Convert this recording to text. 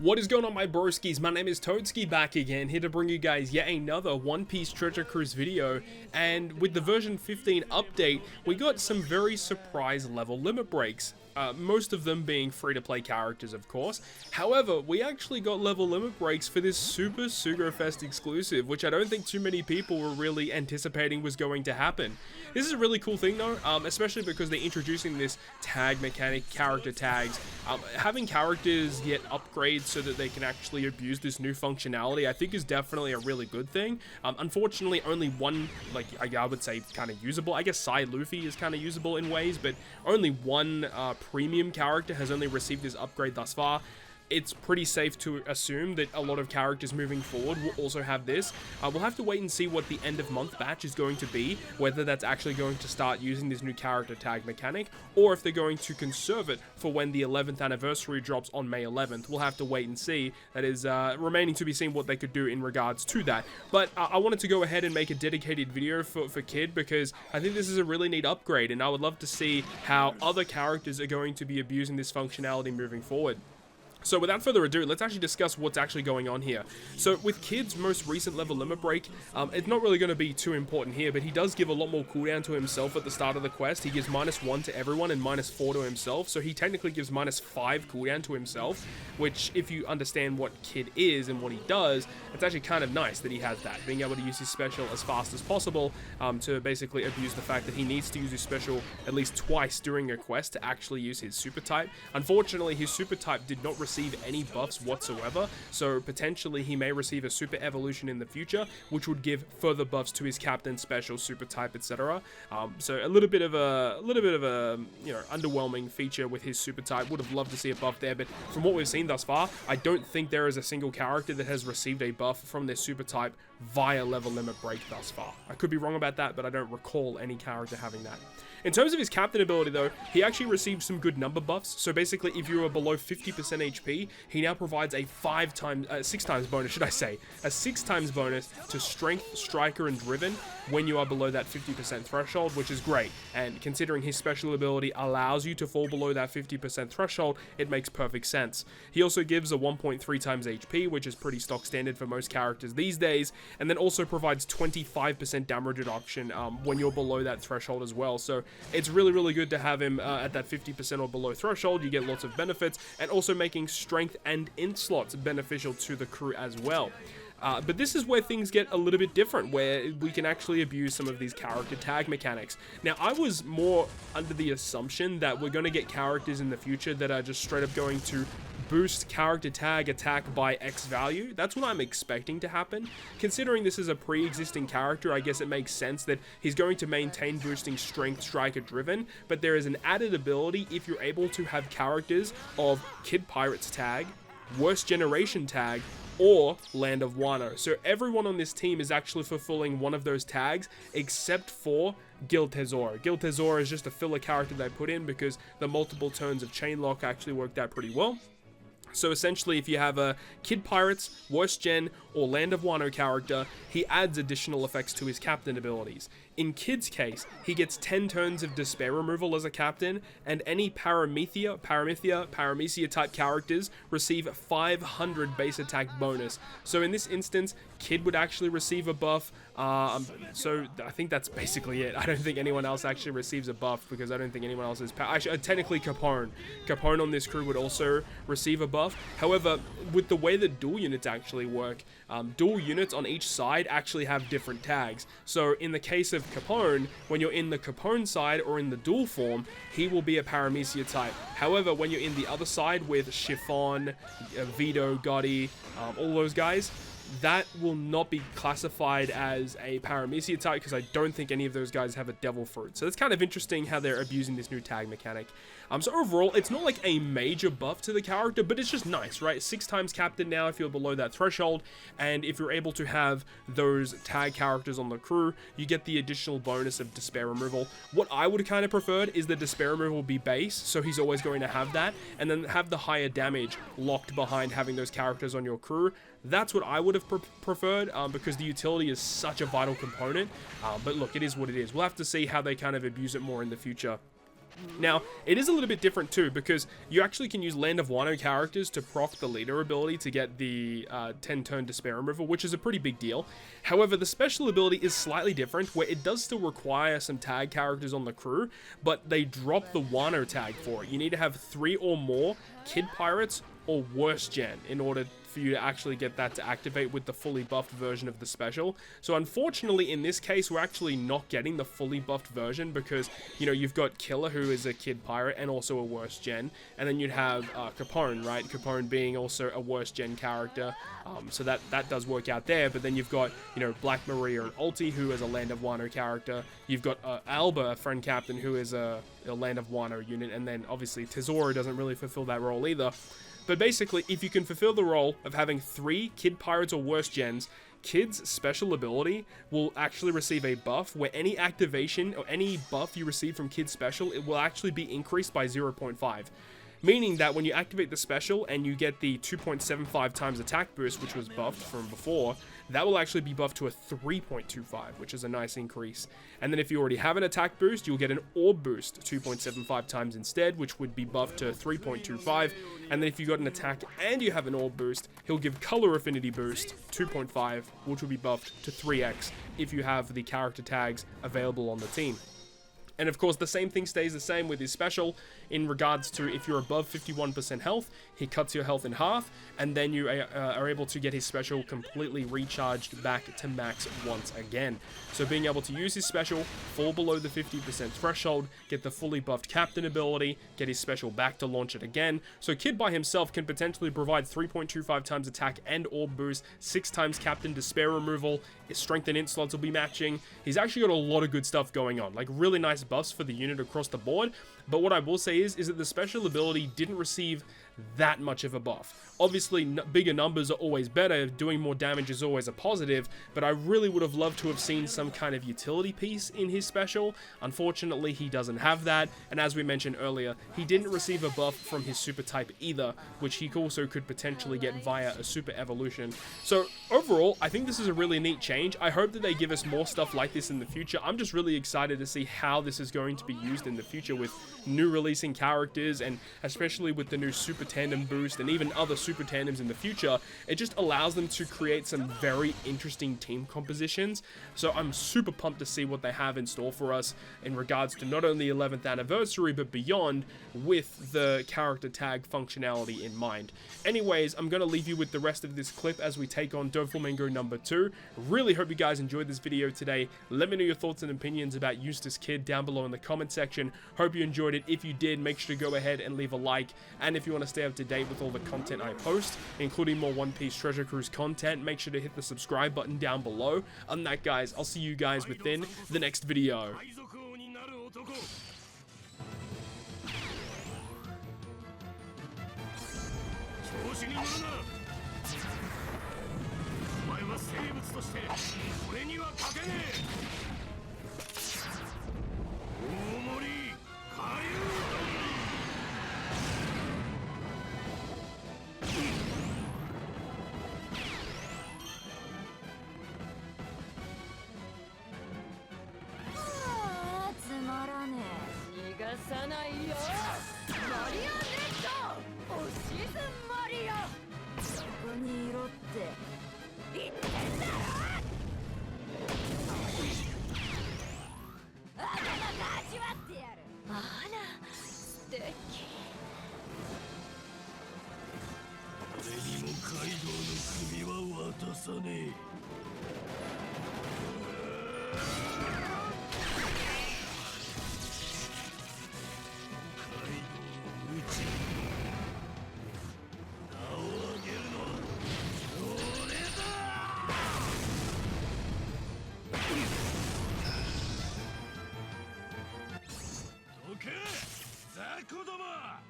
What is going on, my broskiis? My name is Toadski, back again, here to bring you guys yet another One Piece Treasure Cruise video. And with the version 15 update, we got some very surprise level limit breaks. Most of them being free-to-play characters, of course. However, we actually got level limit breaks for this Super Sugo Fest exclusive, which I don't think too many people were really anticipating was going to happen. This is a really cool thing though, especially because they're introducing this tag mechanic, character tags. Having characters get upgrades so that they can actually abuse this new functionality, I think is definitely a really good thing. Unfortunately, only one, like I would say, kind of usable. I guess Sai Luffy is kind of usable in ways, but only one premium character has only received this upgrade thus far. It's pretty safe to assume that a lot of characters moving forward will also have this. We'll have to wait and see what the end of month batch is going to be, whether that's actually going to start using this new character tag mechanic, or if they're going to conserve it for when the 11th anniversary drops on May 11th. We'll have to wait and see. That is remaining to be seen what they could do in regards to that. But I wanted to go ahead and make a dedicated video for Kid, because I think this is a really neat upgrade, and I would love to see how other characters are going to be abusing this functionality moving forward. So without further ado, let's actually discuss what's actually going on here. So with Kid's most recent level limit break, it's not really going to be too important here, but he does give a lot more cooldown to himself at the start of the quest. He gives -1 to everyone and -4 to himself, so he technically gives -5 cooldown to himself, which, if you understand what Kid is and what he does, it's actually kind of nice that he has that, being able to use his special as fast as possible, to basically abuse the fact that he needs to use his special at least twice during a quest to actually use his super type. Unfortunately, his super type did not receive any buffs whatsoever, so potentially he may receive a super evolution in the future, which would give further buffs to his captain, special, super type, etc. So a little bit of a underwhelming feature with his super type. Would have loved to see a buff there, but from what we've seen thus far, I don't think there is a single character that has received a buff from their super type via level limit break thus far. I could be wrong about that, but I don't recall any character having that. In terms of his captain ability though, he actually received some good number buffs. So basically, if you are below 50% HP, he now provides a 6 times bonus, should I say, a 6 times bonus to strength, striker, and driven when you are below that 50% threshold, which is great. And considering his special ability allows you to fall below that 50% threshold, it makes perfect sense. He also gives a 1.3 times HP, which is pretty stock standard for most characters these days, and then also provides 25% damage reduction when you're below that threshold as well. So it's really, really good to have him at that 50% or below threshold. You get lots of benefits, and also making strength and int slots beneficial to the crew as well. But this is where things get a little bit different, where we can actually abuse some of these character tag mechanics. Now, I was more under the assumption that we're going to get characters in the future that are just straight up going to boost character tag attack by X value. That's what I'm expecting to happen. Considering this is a pre-existing character, I guess it makes sense that he's going to maintain boosting strength, striker, driven, but there is an added ability if you're able to have characters of Kid Pirates tag, Worst Generation tag, or Land of Wano. So everyone on this team is actually fulfilling one of those tags, except for Gil Tesoro. Gil Tesoro is just a filler character they put in because the multiple turns of Chainlock actually worked out pretty well. So essentially, if you have a Kid Pirates, Worst Gen, or Land of Wano character, he adds additional effects to his captain abilities. In Kid's case, he gets 10 turns of despair removal as a captain, and any Paramecia type characters receive 500 base attack bonus. So in this instance, Kid would actually receive a buff. So I think that's basically it. I don't think anyone else actually receives a buff, because I don't think anyone else is actually technically Capone on this crew would also receive a buff. However, with the way that dual units actually work, dual units on each side actually have different tags. So in the case of Capone, when you're in the Capone side or in the dual form, he will be a Paramecia type. However, when you're in the other side with Chiffon, Vito, Gotti, all those guys, that will not be classified as a Paramecia type, because I don't think any of those guys have a Devil Fruit. So it's kind of interesting how they're abusing this new tag mechanic. So overall, it's not like a major buff to the character, but it's just nice, right? 6 times captain now if you're below that threshold, and if you're able to have those tag characters on the crew, you get the additional bonus of despair removal. What I would kind of preferred is the despair removal be base, so he's always going to have that, and then have the higher damage locked behind having those characters on your crew. That's what I would have preferred, because the utility is such a vital component. But look, it is what it is. We'll have to see how they kind of abuse it more in the future. Now, it is a little bit different too, because you actually can use Land of Wano characters to proc the leader ability to get the 10-turn despair removal, which is a pretty big deal. However, the special ability is slightly different, where it does still require some tag characters on the crew, but they drop the Wano tag for it. You need to have 3 or more Kid Pirates or worse gen in order for you to actually get that to activate with the fully buffed version of the special. So unfortunately, in this case, we're actually not getting the fully buffed version because, you know, you've got Killer, who is a Kid Pirate and also a worse gen, and then you'd have Capone, right? Capone being also a worse gen character, so that does work out there. But then you've got, you know, Black Maria and Ulti, who is a Land of Wano character. You've got Alba, a friend captain, who is a Land of Wano unit, and then obviously Tesoro doesn't really fulfill that role either. But basically, if you can fulfill the role of having 3 Kid Pirates or worse gens, Kid's special ability will actually receive a buff where any activation or any buff you receive from Kid's special, it will actually be increased by 0.5. Meaning that when you activate the special and you get the 2.75 times attack boost, which was buffed from before, that will actually be buffed to a 3.25, which is a nice increase. And then if you already have an attack boost, you'll get an orb boost 2.75 times instead, which would be buffed to 3.25. And then if you got an attack and you have an orb boost, he'll give color affinity boost 2.5, which will be buffed to 3x if you have the character tags available on the team. And of course, the same thing stays the same with his special in regards to if you're above 51% health, he cuts your health in half, and then you are able to get his special completely recharged back to max once again. So being able to use his special, fall below the 50% threshold, get the fully buffed captain ability, get his special back to launch it again. So Kid by himself can potentially provide 3.25 times attack and orb boost, 6 times captain despair removal, his strength and int slots will be matching. He's actually got a lot of good stuff going on, like really nice buffs for the unit across the board. But what I will say is that the special ability didn't receive that much of a buff. Obviously, bigger numbers are always better, doing more damage is always a positive, but I really would have loved to have seen some kind of utility piece in his special. Unfortunately, he doesn't have that, and as we mentioned earlier, he didn't receive a buff from his super type either, which he also could potentially get via a super evolution. So overall, I think this is a really neat change. I hope that they give us more stuff like this in the future. I'm just really excited to see how this is going to be used in the future with new releasing characters, and especially with the new super tandem boost and even other super tandems in the future. It just allows them to create some very interesting team compositions. So I'm super pumped to see what they have in store for us in regards to not only 11th anniversary but beyond, with the character tag functionality in mind. Anyways, I'm going to leave you with the rest of this clip as we take on Doflamingo number 2. Really hope you guys enjoyed this video today. Let me know your thoughts and opinions about Eustace Kid down below in the comment section. Hope you enjoyed it. If you did, make sure to go ahead and leave a like, and if you want to stay up to date with all the content I post, including more One Piece Treasure Cruise content, make sure to hit the subscribe button down below. Other than that, guys, I'll see you guys within the next video. Zakodama!